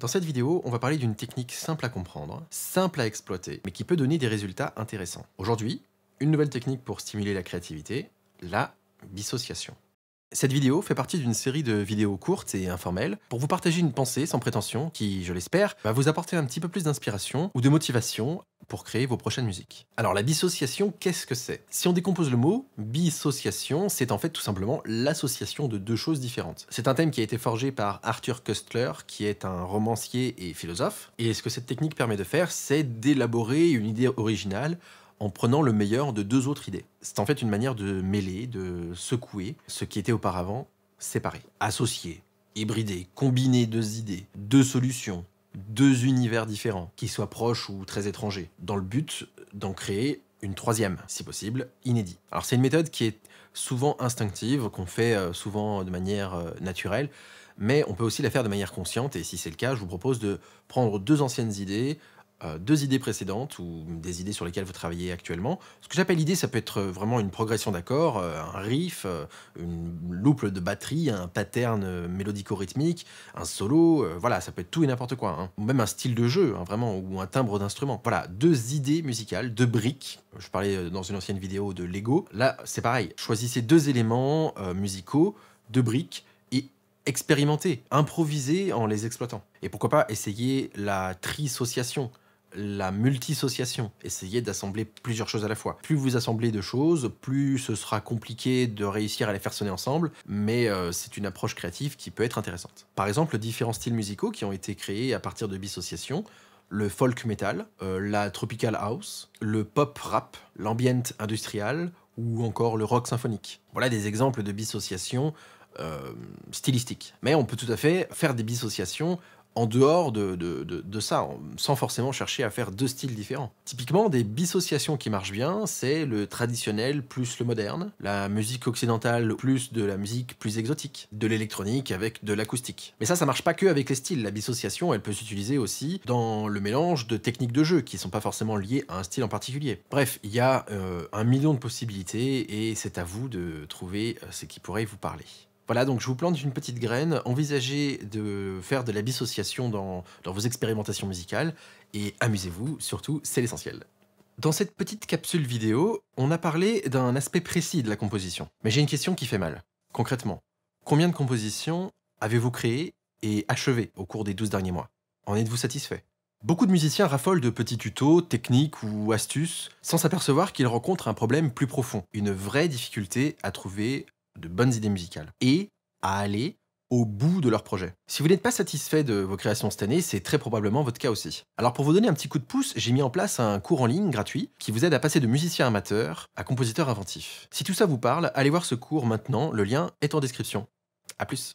Dans cette vidéo, on va parler d'une technique simple à comprendre, simple à exploiter, mais qui peut donner des résultats intéressants. Aujourd'hui, une nouvelle technique pour stimuler la créativité, la dissociation. Cette vidéo fait partie d'une série de vidéos courtes et informelles pour vous partager une pensée sans prétention qui, je l'espère, va vous apporter un petit peu plus d'inspiration ou de motivation pour créer vos prochaines musiques. Alors la dissociation, qu'est-ce que c'est? Si on décompose le mot, dissociation, c'est en fait tout simplement l'association de deux choses différentes. C'est un thème qui a été forgé par Arthur Koestler, qui est un romancier et philosophe, et ce que cette technique permet de faire, c'est d'élaborer une idée originale en prenant le meilleur de deux autres idées. C'est en fait une manière de mêler, de secouer ce qui était auparavant séparé. Associer, hybrider, combiner deux idées, deux solutions, deux univers différents, qui soient proches ou très étrangers, dans le but d'en créer une troisième, si possible, inédite. Alors c'est une méthode qui est souvent instinctive, qu'on fait souvent de manière naturelle, mais on peut aussi la faire de manière consciente, et si c'est le cas, je vous propose de prendre deux anciennes idées, deux idées précédentes ou des idées sur lesquelles vous travaillez actuellement. Ce que j'appelle idée, ça peut être vraiment une progression d'accords, un riff, une loupe de batterie, un pattern mélodico-rythmique, un solo, voilà, ça peut être tout et n'importe quoi, hein. Ou même un style de jeu, hein, vraiment, ou un timbre d'instrument. Voilà, deux idées musicales, deux briques. Je parlais dans une ancienne vidéo de Lego. Là, c'est pareil. Choisissez deux éléments musicaux, deux briques, et expérimentez, improvisez en les exploitant. Et pourquoi pas essayer la trisociation, la multissociation, essayez d'assembler plusieurs choses à la fois. Plus vous assemblez de choses, plus ce sera compliqué de réussir à les faire sonner ensemble, mais c'est une approche créative qui peut être intéressante. Par exemple, différents styles musicaux qui ont été créés à partir de dissociation, le folk metal, la tropical house, le pop rap, l'ambient industrial ou encore le rock symphonique. Voilà des exemples de dissociation stylistique. Mais on peut tout à fait faire des dissociations en dehors de ça, sans forcément chercher à faire deux styles différents. Typiquement, des dissociations qui marchent bien, c'est le traditionnel plus le moderne, la musique occidentale plus de la musique plus exotique, de l'électronique avec de l'acoustique. Mais ça marche pas que avec les styles. La dissociation, elle peut s'utiliser aussi dans le mélange de techniques de jeu qui sont pas forcément liées à un style en particulier. Bref, il y a un million de possibilités et c'est à vous de trouver ce qui pourrait vous parler. Voilà, donc je vous plante une petite graine, envisagez de faire de la dissociation dans vos expérimentations musicales, et amusez-vous, surtout, c'est l'essentiel. Dans cette petite capsule vidéo, on a parlé d'un aspect précis de la composition. Mais j'ai une question qui fait mal. Concrètement, combien de compositions avez-vous créées et achevées au cours des 12 derniers mois? En êtes-vous satisfait? Beaucoup de musiciens raffolent de petits tutos, techniques ou astuces, sans s'apercevoir qu'ils rencontrent un problème plus profond, une vraie difficulté à trouver de bonnes idées musicales et à aller au bout de leur projet. Si vous n'êtes pas satisfait de vos créations cette année, c'est très probablement votre cas aussi. Alors pour vous donner un petit coup de pouce, j'ai mis en place un cours en ligne gratuit qui vous aide à passer de musicien amateur à compositeur inventif. Si tout ça vous parle, allez voir ce cours maintenant, le lien est en description. À plus.